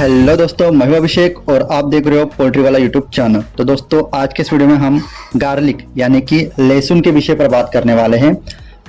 Hello दोस्तों, मैं हूं अभिषेक और आप देख रहे हो पोल्ट्री वाला यूट्यूब चैनल। तो दोस्तों, आज के इस वीडियो में हम गार्लिक यानी कि लहसुन के विषय पर बात करने वाले हैं।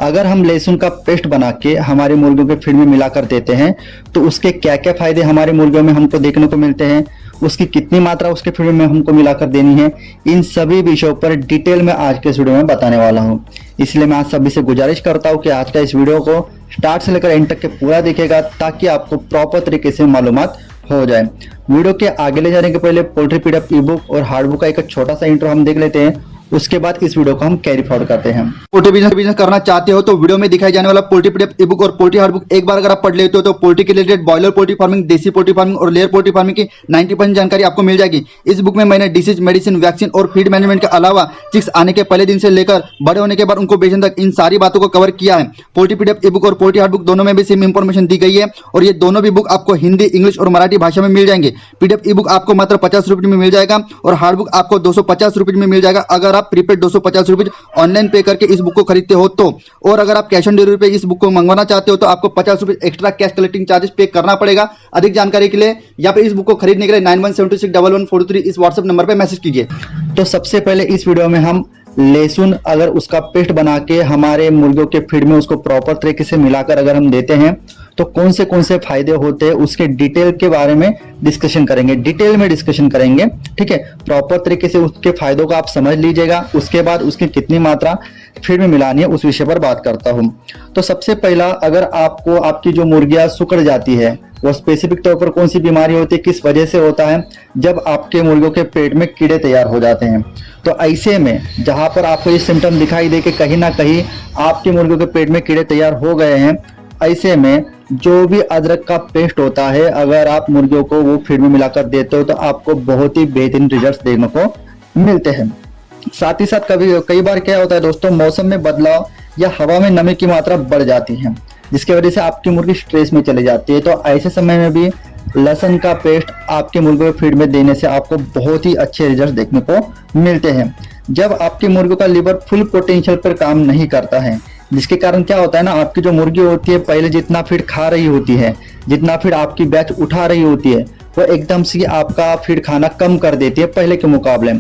अगर हम लहसुन का पेस्ट बना के हमारे मुर्गियों के फीड में मिलाकर देते हैं तो उसके क्या क्या फायदे हमारे मुर्गियों में हमको देखने को मिलते हैं, उसकी कितनी मात्रा उसके फीड में हमको मिलाकर देनी है, इन सभी विषयों पर डिटेल में आज के इस वीडियो में बताने वाला हूँ। इसलिए मैं आज सभी से गुजारिश करता हूँ कि आज का इस वीडियो को स्टार्ट से लेकर एंड तक के पूरा देखिएगा ताकि आपको प्रॉपर तरीके से मालूमात हो जाए। वीडियो के आगे ले जाने के पहले पोल्ट्री पीडीएफ ई बुक और हार्ड बुक का एक छोटा सा इंट्रो हम देख लेते हैं, उसके बाद इस वीडियो को हम कैरी फॉरवर्ड करते हैं। पोल्ट्री बिजनेस करना चाहते हो तो वीडियो में दिखाई जाने वाला पोल्ट्री पीडीएफ ई बुक और पोल्ट्री हार्ड बुक एक बार अगर आप पढ़ लेते हो तो पोल्ट्री के रिलेटेड बॉयलर पोल्ट्री फार्मिंग, देसी पोल्ट्री फार्मिंग और लेयर पोल्ट्री फार्मिंग की 90% जानकारी आपको मिल जाएगी। इस बुक में मैंने डिसीज, मेडिसिन, वैक्सीन और फीड मैनेजमेंट के अलावा चिक्स आने के पहले दिन से लेकर बड़े होने के बाद उनको बेचने तक इन सारी बातों को कवर किया है। पोल्ट्री पीडीएफ ई बुक और पोल्ट्री हार्ड बुक दोनों में भी सेम इंफॉर्मेशन दी गई है और ये दोनों भी बुक आपको हिंदी, इंग्लिश और मराठी भाषा में मिल जाएंगे। पीडीएफ ई बुक आपको मात्र 50 रुपये में मिल जाएगा और हार्ड बुक आपको 250 रुपये में मिल जाएगा अगर आप प्रीपेड 250 रुपये ऑनलाइन पे करके इस बुक को खरीदते हो तो। और अगर आप कैश ऑन डिलीवरी पे इस बुक को मंगवाना चाहते हो तो आपको 50 रुपये एक्स्ट्रा कैश कलेक्टिंग चार्जेस पे करना पड़ेगा। अधिक जानकारी के लिए या फिर इस बुक को खरीदने के लिए 91761143 इस व्हाट्सएप नंबर पे मैसेज कीजिए। तो सबसे पहले इस वीडियो में हम लहसुन अगर उसका पेस्ट बना के हमारे मुर्गियों के फीड में उसको प्रॉपर तरीके से मिलाकर अगर हम देते हैं तो कौन से फायदे होते हैं उसके डिटेल के बारे में डिस्कशन करेंगे, डिटेल में डिस्कशन करेंगे। ठीक है, प्रॉपर तरीके से उसके फायदों को आप समझ लीजिएगा, उसके बाद उसकी कितनी मात्रा फीड में मिलानी है उस विषय पर बात करता हूं। तो सबसे पहला, अगर आपको आपकी जो मुर्गियां सुकड़ जाती है वो स्पेसिफिक तौर पर कौन सी बीमारी होती है, किस वजह से होता है, जब आपके मुर्गियों के पेट में कीड़े तैयार हो जाते हैं। तो ऐसे में जहां पर आपको ये सिम्टम दिखाई दे कि कहीं ना कहीं आपके मुर्गियों के पेट में कीड़े तैयार हो गए हैं, ऐसे में जो भी अदरक का पेस्ट होता है अगर आप मुर्गियों को वो फीड में मिलाकर देते हो तो आपको बहुत ही बेहतरीन रिजल्ट देखने को मिलते हैं। साथ ही साथ कई बार क्या होता है दोस्तों, मौसम में बदलाव या हवा में नमी की मात्रा बढ़ जाती है जिसकी वजह से आपकी मुर्गी स्ट्रेस में चली जाती है। तो ऐसे समय में भी लहसुन का पेस्ट आपके मुर्गियों को फीड में देने से आपको बहुत ही अच्छे रिजल्ट देखने को मिलते हैं। जब आपकी मुर्गियों का लिवर फुल पोटेंशियल पर काम नहीं करता है, जिसके कारण क्या होता है ना, आपकी जो मुर्गी होती है पहले जितना फीड खा रही होती है, जितना फीड आपकी बैच उठा रही होती है, वो एकदम से आपका फीड खाना कम कर देती है पहले के मुकाबले।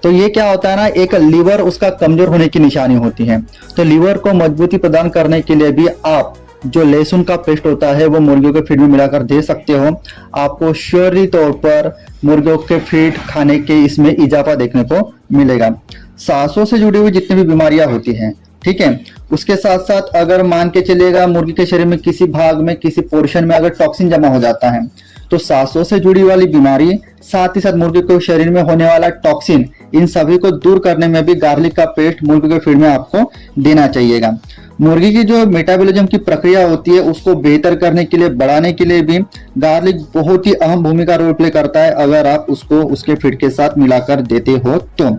तो ये क्या होता है ना, एक लीवर उसका कमजोर होने की निशानी होती है। तो लीवर को मजबूती प्रदान करने के लिए भी आप जो लहसुन का पेस्ट होता है वो मुर्गियों के फीड में मिलाकर दे सकते हो। आपको श्योरली तौर पर मुर्गियों के फीड खाने के इसमें इजाफा देखने को मिलेगा। सांसों से जुड़ी हुई जितनी भी बीमारियां होती हैं, ठीक है, उसके साथ साथ अगर मान के चलिएगा मुर्गी के शरीर में किसी भाग में, किसी पोर्शन में अगर टॉक्सिन जमा हो जाता है तो सांसों से जुड़ी वाली बीमारी, साथ ही साथ मुर्गी के शरीर में होने वाला टॉक्सिन, इन सभी को दूर करने में भी गार्लिक का पेस्ट मुर्गी के फीड में आपको देना चाहिएगा। मुर्गी की जो मेटाबॉलिज्म की प्रक्रिया होती है उसको बेहतर करने के लिए, बढ़ाने के लिए भी गार्लिक बहुत ही अहम भूमिका रोल प्ले करता है अगर आप उसको उसके फीड के साथ मिलाकर देते हो तो।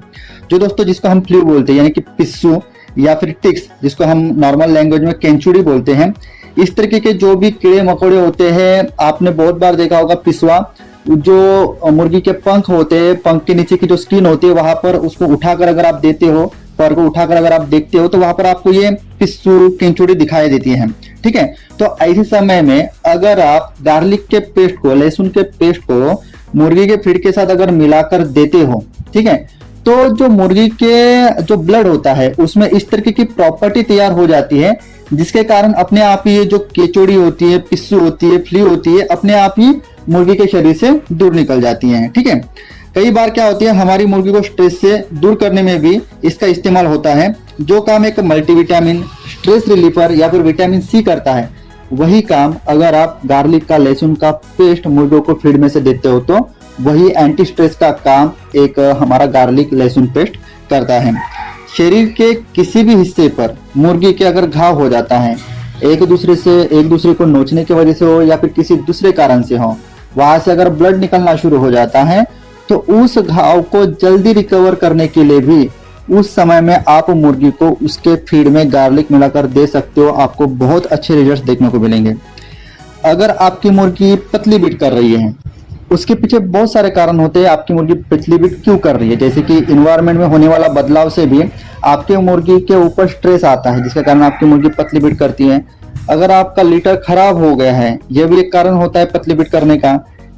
जो दोस्तों जिसको हम फ्लू बोलते हैं यानी कि पिस्सू या फिर टिक्स, जिसको हम नॉर्मल लैंग्वेज में केंचुड़ी बोलते हैं, इस तरीके के जो भी कीड़े मकोड़े होते हैं, आपने बहुत बार देखा होगा पिस्वा, जो मुर्गी के पंख होते हैं, पंख के नीचे की जो स्किन होती है वहां पर उसको उठाकर अगर आप देते हो, पर को उठाकर अगर आप देखते हो तो वहां पर आपको ये पिस्सू, केंचुड़ी दिखाई देती है। ठीक है, तो ऐसे समय में अगर आप गार्लिक के पेस्ट को, लहसुन के पेस्ट को मुर्गी के फीड के साथ अगर मिलाकर देते हो, ठीक है, तो जो मुर्गी के जो ब्लड होता है उसमें इस तरीके की प्रॉपर्टी तैयार हो जाती है जिसके कारण अपने आप ही ये जो केचुड़ी होती है, पिस्सू होती है, फ्लू होती है, अपने आप ही मुर्गी के शरीर से दूर निकल जाती हैं। ठीक है, कई बार क्या होती है, हमारी मुर्गी को स्ट्रेस से दूर करने में भी इसका इस्तेमाल होता है। जो काम एक मल्टीविटामिन, स्ट्रेस रिलीफर या फिर विटामिन सी करता है, वही काम अगर आप गार्लिक का, लहसुन का पेस्ट मुर्गियों को फीड में से देते हो तो वही एंटी स्ट्रेस का काम एक हमारा गार्लिक लहसुन पेस्ट करता है। शरीर के किसी भी हिस्से पर मुर्गी के अगर घाव हो जाता है, एक दूसरे को नोचने की वजह से हो या फिर किसी दूसरे कारण से हो, वहां से अगर ब्लड निकलना शुरू हो जाता है तो उस घाव को जल्दी रिकवर करने के लिए भी उस समय में आप मुर्गी को उसके फीड में गार्लिक मिलाकर दे सकते हो। आपको बहुत अच्छे रिजल्ट देखने को मिलेंगे। अगर आपकी मुर्गी पतली बीट कर रही है, उसके पीछे बहुत सारे कारण होते हैं आपकी मुर्गी पतली बीट क्यों कर रही है, जैसे कि इन्वायरमेंट में होने वाला बदलाव से भी आपके मुर्गी के ऊपर स्ट्रेस आता है जिसके कारण आपकी मुर्गी पतली बीट करती है। अगर आपका लीटर खराब हो गया है, यह भी एक कारण होता है पतली बीट करने का।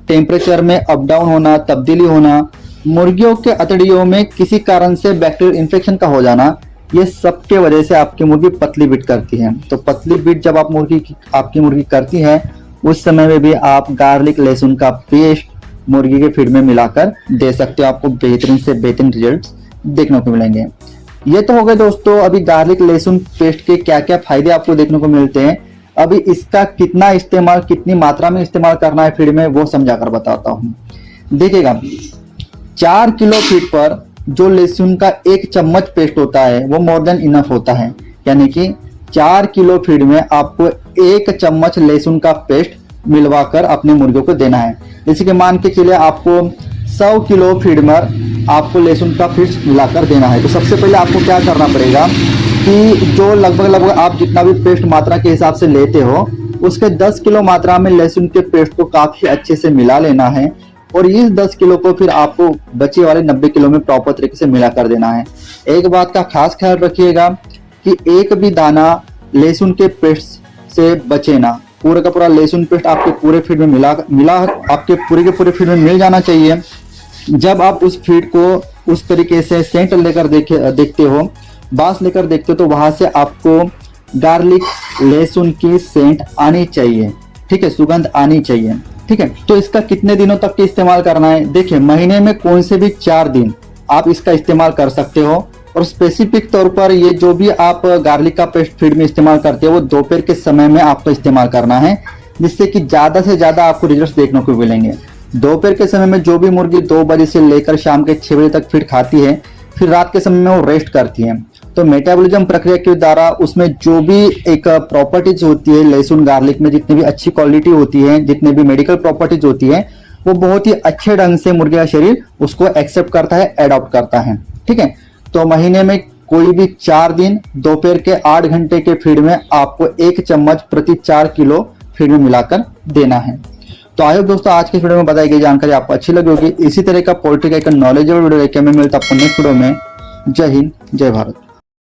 टेम्परेचर में अप डाउन होना, तब्दीली होना, मुर्गियों के अतड़ियों में किसी कारण से बैक्टीरियल इन्फेक्शन का हो जाना, ये सब के वजह से आपकी मुर्गी पतली बीट करती है। तो पतली बीट जब आपकी मुर्गी करती है, उस समय में भी आप गार्लिक लहसुन का पेस्ट मुर्गी के फीड में मिलाकर दे सकते हो। आपको बेहतरीन से बेहतरीन रिजल्ट्स देखने को मिलेंगे। ये तो हो गए दोस्तों अभी गार्लिक लहसुन पेस्ट के क्या क्या फायदे आपको देखने को मिलते हैं। अभी इसका कितना इस्तेमाल, कितनी मात्रा में इस्तेमाल करना है फीड में, वो समझा कर बताता हूँ। देखिएगा, 4 किलो फीड पर जो लहसुन का 1 चम्मच पेस्ट होता है वो मोर देन इनफ होता है। यानी कि 4 किलो फीड में आपको 1 चम्मच लहसुन का पेस्ट मिलवाकर अपने मुर्गियों को देना है। जैसे कि मान के चलिए आपको 100 किलो फीड में आपको लहसुन का पेस्ट मिलाकर देना है। तो सबसे पहले आपको क्या करना पड़ेगा कि जो लगभग आप जितना भी पेस्ट मात्रा के हिसाब से लेते हो, उसके 10 किलो मात्रा में लहसुन के पेस्ट को काफी अच्छे से मिला लेना है। और इस 10 किलो को फिर आपको बचे वाले 90 किलो में प्रॉपर तरीके से मिला कर देना है। एक बात का खास ख्याल रखिएगा कि एक भी दाना लहसुन के पेस्ट से बचे ना। पूरा का पूरा लहसुन पेस्ट आपके पूरे फीड में मिला आपके पूरे के पूरे फीड में मिल जाना चाहिए। जब आप उस फीड को उस तरीके से सेंट लेकर देखते हो, बांस लेकर देखते हो, तो वहां से आपको गार्लिक लहसुन की सेंट आनी चाहिए। ठीक है, सुगंध आनी चाहिए। ठीक है, तो इसका कितने दिनों तक के इस्तेमाल करना है? देखिए, महीने में कौन से भी 4 दिन आप इसका इस्तेमाल कर सकते हो। और स्पेसिफिक तौर पर ये जो भी आप गार्लिक का पेस्ट फीड में इस्तेमाल करते हो वो दोपहर के समय में आपको इस्तेमाल करना है, जिससे कि ज्यादा से ज्यादा आपको रिजल्ट देखने को मिलेंगे। दोपहर के समय में जो भी मुर्गी 2 बजे से लेकर शाम के 6 बजे तक फीड खाती है, फिर रात के समय में वो रेस्ट करती है। तो मेटाबॉलिज्म प्रक्रिया के द्वारा उसमें जो भी एक प्रॉपर्टीज होती है लहसुन गार्लिक में, जितनी भी अच्छी क्वालिटी होती है, जितने भी मेडिकल प्रॉपर्टीज होती है, वो बहुत ही अच्छे ढंग से मुर्गी का शरीर उसको एक्सेप्ट करता है, एडॉप्ट करता है। ठीक है, तो महीने में कोई भी 4 दिन दोपहर के 8 घंटे के फीड में आपको 1 चम्मच प्रति 4 किलो फीड में मिलाकर देना है। तो आई होप दोस्तों आज के वीडियो में बताई गई जानकारी आपको अच्छी लगी होगी। इसी तरह का पोल्ट्री का एक नॉलेजेबल वीडियो लेकर मैं मिलता हूं आपको नेक्स्ट वीडियो में। जय हिंद, जय भारत।